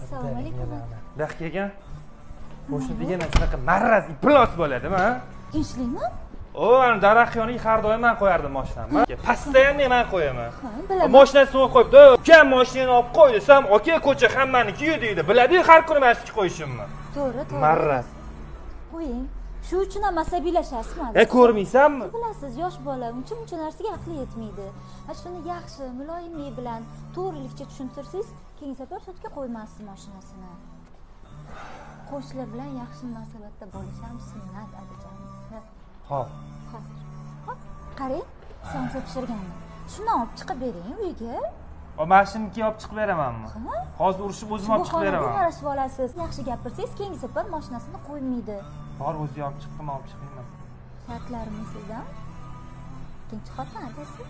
Assalomu alaykum. Buyoqqa kelgan. Qo'shni degan shunaqa marraz iplos bo'ladimi, ha? Tinchlikmi? O, ana daraxt yoniga har doim men qo'yardim mashinamni. Постоянно men qo'yaman. Bilaman. Mashinasini qo'yibdi. Ukam mashinani olib qo'y desam, "Aka, ko'cha hammaniki" deydi. Biladi-ku har kuni masjidga qo'yishimni. To'g'ri. Marraz. Qo'ying. Shu uchun ham asabiylashasizmi? Ko'rmaysanmi? Bilasiz, yosh bola uncha narsaga aqli yetmaydi. Shuni yaxshi, muloyimlik bilan, to'g'rilikcha tushuntirsangiz, keyin safar sotga qo'ymassiz mashinasini. Qo'shnilar bilan yaxshi munosabatda bo'lish ham sunnat adajamiz. Xo'p. Hop, qarang, somsa pishirganman. Shuni olib chiqib bering uyga. O mashinamni olib chiqib beramanmi? Hozir urishib o'zim olib chiqib beraman. Yarashib olasiz. Yaxshi gapirsangiz, keyingi safar mashinasini qo'ymaydi. Bor, o'zi olib chiqdim, olib chiqmayman. Shartlarim sizdan. Ikkinchi xotin adasi.